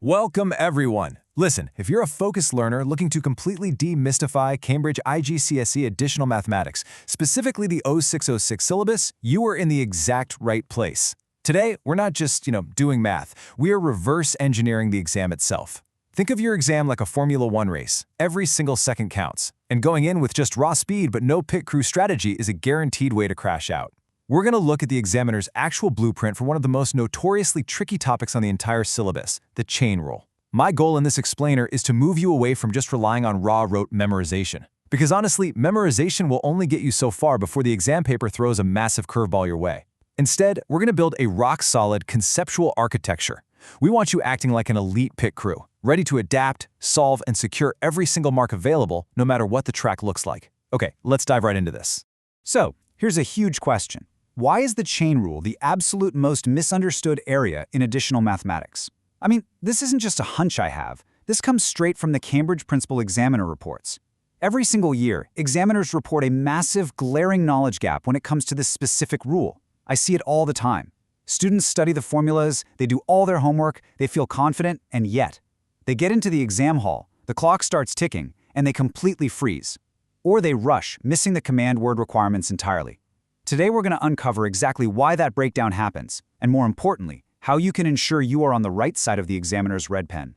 Welcome, everyone. Listen, if you're a focused learner looking to completely demystify Cambridge IGCSE additional mathematics, specifically the 0606 syllabus, you are in the exact right place. Today, we're not just, doing math. We're reverse engineering the exam itself. Think of your exam like a Formula One race. Every single second counts. And going in with just raw speed but no pit crew strategy is a guaranteed way to crash out. We're going to look at the examiner's actual blueprint for one of the most notoriously tricky topics on the entire syllabus, the chain rule. My goal in this explainer is to move you away from just relying on raw rote memorization. Because honestly, memorization will only get you so far before the exam paper throws a massive curveball your way. Instead, we're going to build a rock-solid conceptual architecture. We want you acting like an elite pit crew, ready to adapt, solve, and secure every single mark available, no matter what the track looks like. Okay, let's dive right into this. So, here's a huge question. Why is the chain rule the absolute most misunderstood area in additional mathematics? I mean, this isn't just a hunch I have. This comes straight from the Cambridge Principal Examiner reports. Every single year, examiners report a massive, glaring knowledge gap when it comes to this specific rule. I see it all the time. Students study the formulas, they do all their homework, they feel confident, and yet, they get into the exam hall, the clock starts ticking, and they completely freeze. Or they rush, missing the command word requirements entirely. Today we're going to uncover exactly why that breakdown happens, and more importantly, how you can ensure you are on the right side of the examiner's red pen.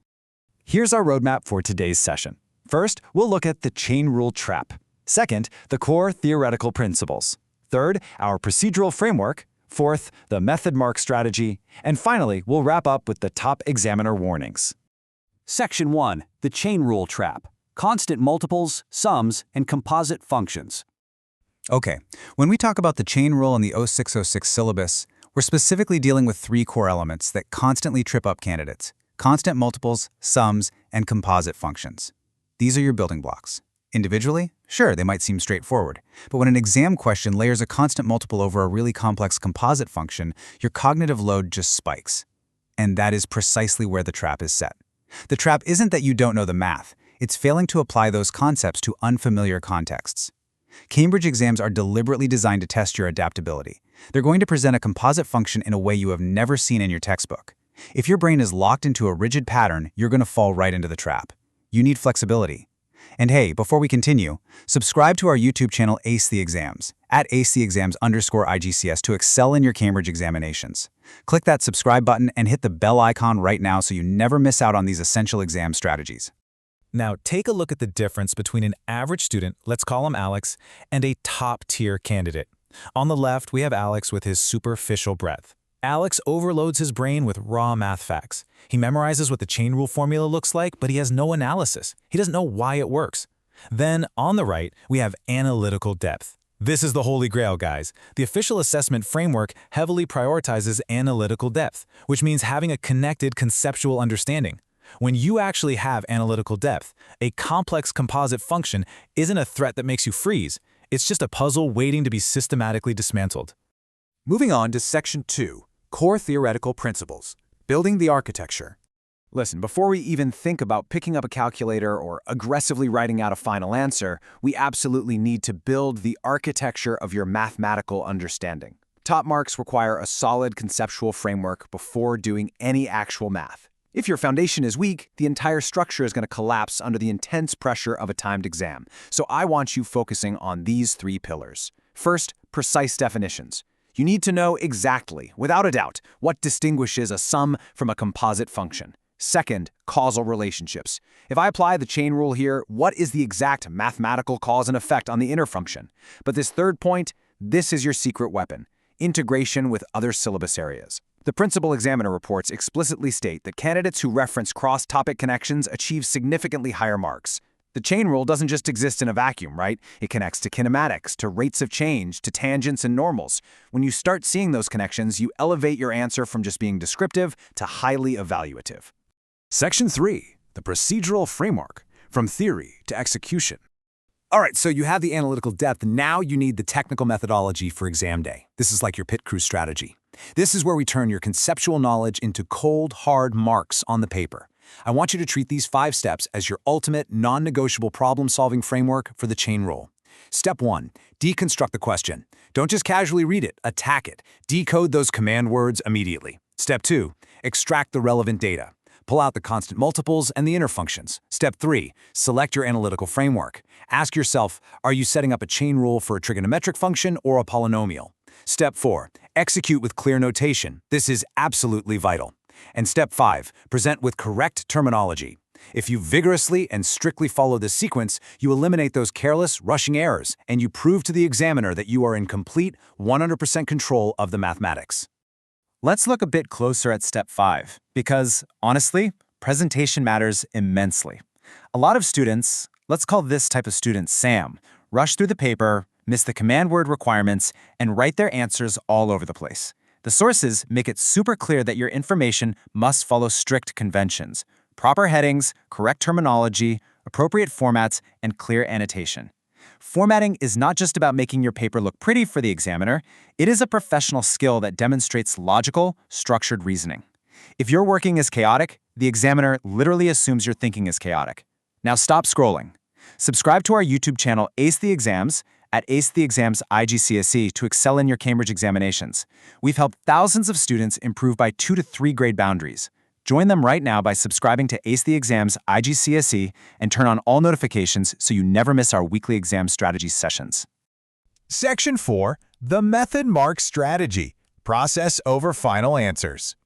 Here's our roadmap for today's session. First, we'll look at the chain rule trap. Second, the core theoretical principles. Third, our procedural framework. Fourth, the method mark strategy. And finally, we'll wrap up with the top examiner warnings. Section 1. The chain rule trap. Constant multiples, sums, and composite functions. Okay, when we talk about the chain rule in the 0606 syllabus, we're specifically dealing with three core elements that constantly trip up candidates: constant multiples, sums, and composite functions. These are your building blocks. Individually, sure, they might seem straightforward, but when an exam question layers a constant multiple over a really complex composite function, your cognitive load just spikes. And that is precisely where the trap is set. The trap isn't that you don't know the math, it's failing to apply those concepts to unfamiliar contexts. Cambridge exams are deliberately designed to test your adaptability. They're going to present a composite function in a way you have never seen in your textbook. If your brain is locked into a rigid pattern, you're going to fall right into the trap. You need flexibility. And hey, before we continue, subscribe to our YouTube channel Ace the Exams, @acetheexams_IGCS to excel in your Cambridge examinations. Click that subscribe button and hit the bell icon right now so you never miss out on these essential exam strategies. Now, take a look at the difference between an average student, let's call him Alex, and a top-tier candidate. On the left, we have Alex with his superficial breadth. Alex overloads his brain with raw math facts. He memorizes what the chain rule formula looks like, but he has no analysis. He doesn't know why it works. Then, on the right, we have analytical depth. This is the holy grail, guys. The official assessment framework heavily prioritizes analytical depth, which means having a connected conceptual understanding. When you actually have analytical depth, a complex composite function isn't a threat that makes you freeze. It's just a puzzle waiting to be systematically dismantled. Moving on to Section 2, Core Theoretical Principles, Building the Architecture. Listen, before we even think about picking up a calculator or aggressively writing out a final answer, we absolutely need to build the architecture of your mathematical understanding. Top marks require a solid conceptual framework before doing any actual math. If your foundation is weak, the entire structure is going to collapse under the intense pressure of a timed exam. So I want you focusing on these three pillars. First, precise definitions. You need to know exactly, without a doubt, what distinguishes a sum from a composite function. Second, causal relationships. If I apply the chain rule here, what is the exact mathematical cause and effect on the inner function? But this third point, this is your secret weapon: integration with other syllabus areas. The principal examiner reports explicitly state that candidates who reference cross-topic connections achieve significantly higher marks. The chain rule doesn't just exist in a vacuum, right? It connects to kinematics, to rates of change, to tangents and normals. When you start seeing those connections, you elevate your answer from just being descriptive to highly evaluative. Section 3, the procedural framework, from theory to execution. All right, so you have the analytical depth. Now you need the technical methodology for exam day. This is like your pit crew strategy. This is where we turn your conceptual knowledge into cold, hard marks on the paper. I want you to treat these 5 steps as your ultimate, non-negotiable problem-solving framework for the chain rule. Step 1, deconstruct the question. Don't just casually read it, attack it. Decode those command words immediately. Step 2, extract the relevant data. Pull out the constant multiples and the inner functions. Step 3. Select your analytical framework. Ask yourself, are you setting up a chain rule for a trigonometric function or a polynomial? Step 4. Execute with clear notation. This is absolutely vital. And Step 5. Present with correct terminology. If you vigorously and strictly follow this sequence, you eliminate those careless, rushing errors, and you prove to the examiner that you are in complete, 100% control of the mathematics. Let's look a bit closer at Step 5, because, honestly, presentation matters immensely. A lot of students, let's call this type of student Sam, rush through the paper, miss the command word requirements, and write their answers all over the place. The sources make it super clear that your information must follow strict conventions, proper headings, correct terminology, appropriate formats, and clear annotation. Formatting is not just about making your paper look pretty for the examiner, it is a professional skill that demonstrates logical, structured reasoning. If your working is chaotic, the examiner literally assumes your thinking is chaotic. Now stop scrolling. Subscribe to our YouTube channel Ace the Exams at Ace the Exams IGCSE to excel in your Cambridge examinations. We've helped thousands of students improve by 2 to 3 grade boundaries. Join them right now by subscribing to Ace the Exams IGCSE and turn on all notifications so you never miss our weekly exam strategy sessions. Section 4. The Method Mark Strategy. Process over final answers.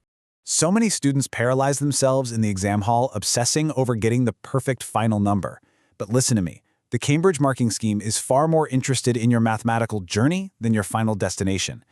So many students paralyze themselves in the exam hall obsessing over getting the perfect final number. But listen to me. The Cambridge marking scheme is far more interested in your mathematical journey than your final destination.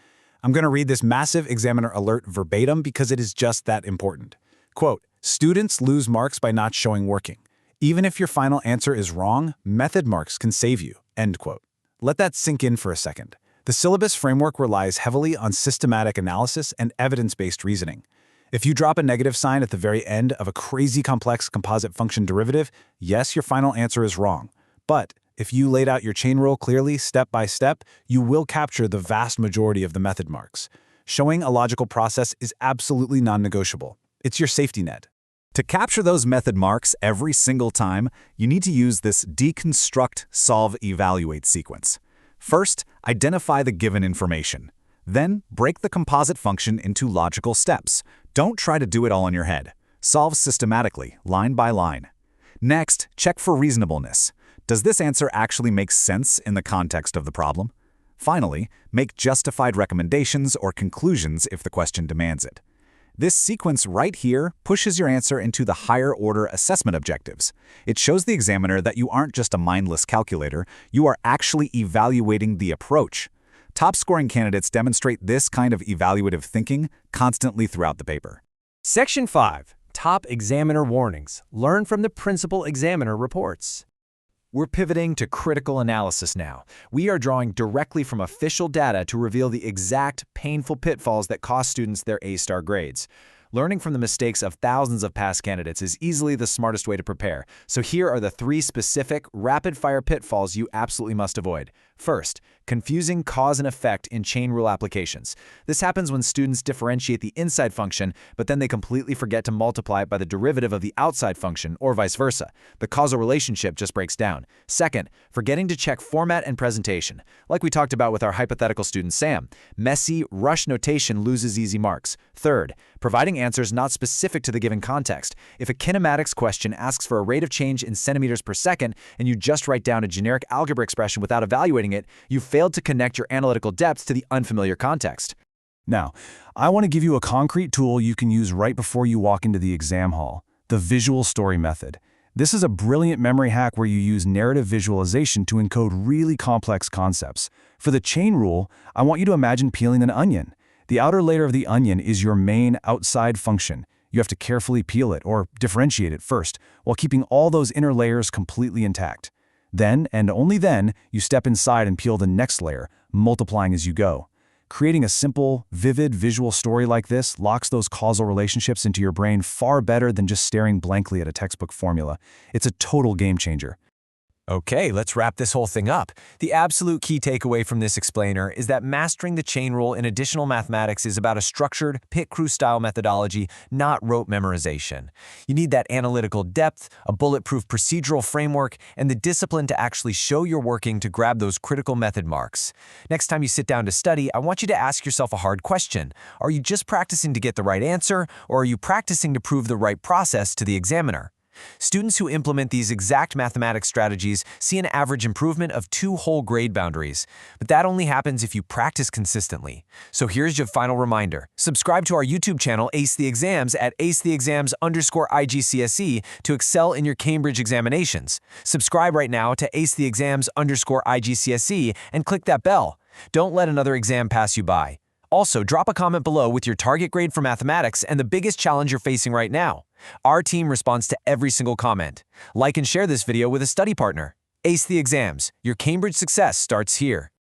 I'm going to read this massive examiner alert verbatim because it is just that important. Quote, students lose marks by not showing working. Even if your final answer is wrong, method marks can save you. End quote. Let that sink in for a second. The syllabus framework relies heavily on systematic analysis and evidence-based reasoning. If you drop a negative sign at the very end of a crazy complex composite function derivative, yes, your final answer is wrong. But if you laid out your chain rule clearly, step by step, you will capture the vast majority of the method marks. Showing a logical process is absolutely non-negotiable. It's your safety net. To capture those method marks every single time, you need to use this deconstruct, solve, evaluate sequence. First, identify the given information. Then, break the composite function into logical steps. Don't try to do it all in your head. Solve systematically, line by line. Next, check for reasonableness. Does this answer actually make sense in the context of the problem? Finally, make justified recommendations or conclusions if the question demands it. This sequence right here pushes your answer into the higher-order assessment objectives. It shows the examiner that you aren't just a mindless calculator, you are actually evaluating the approach. Top-scoring candidates demonstrate this kind of evaluative thinking constantly throughout the paper. Section 5. Top Examiner Warnings. Learn from the Principal Examiner Reports. We're pivoting to critical analysis now. We are drawing directly from official data to reveal the exact painful pitfalls that cost students their A-star grades. Learning from the mistakes of thousands of past candidates is easily the smartest way to prepare. So here are the 3 specific, rapid-fire pitfalls you absolutely must avoid. First, confusing cause and effect in chain rule applications. This happens when students differentiate the inside function, but then they completely forget to multiply it by the derivative of the outside function, or vice versa. The causal relationship just breaks down. Second, forgetting to check format and presentation. Like we talked about with our hypothetical student Sam, messy, rush notation loses easy marks. Third, providing answers not specific to the given context. If a kinematics question asks for a rate of change in centimeters per second and you just write down a generic algebra expression without evaluating it, you failed to connect your analytical depth to the unfamiliar context. Now, I want to give you a concrete tool you can use right before you walk into the exam hall, the visual story method. This is a brilliant memory hack where you use narrative visualization to encode really complex concepts. For the chain rule, I want you to imagine peeling an onion. The outer layer of the onion is your main outside function. You have to carefully peel it or differentiate it first, while keeping all those inner layers completely intact. Then, and only then, you step inside and peel the next layer, multiplying as you go. Creating a simple, vivid visual story like this locks those causal relationships into your brain far better than just staring blankly at a textbook formula. It's a total game changer. Okay, let's wrap this whole thing up. The absolute key takeaway from this explainer is that mastering the chain rule in additional mathematics is about a structured, pit crew style methodology, not rote memorization. You need that analytical depth, a bulletproof procedural framework, and the discipline to actually show you're working to grab those critical method marks. Next time you sit down to study, I want you to ask yourself a hard question. Are you just practicing to get the right answer, or are you practicing to prove the right process to the examiner? Students who implement these exact mathematics strategies see an average improvement of 2 whole grade boundaries, but that only happens if you practice consistently. So here's your final reminder. Subscribe to our YouTube channel, Ace the Exams, at acetheexams_IGCSE to excel in your Cambridge examinations. Subscribe right now to acetheexams_IGCSE and click that bell. Don't let another exam pass you by. Also, drop a comment below with your target grade for mathematics and the biggest challenge you're facing right now. Our team responds to every single comment. Like and share this video with a study partner. Ace the Exams. Your Cambridge success starts here.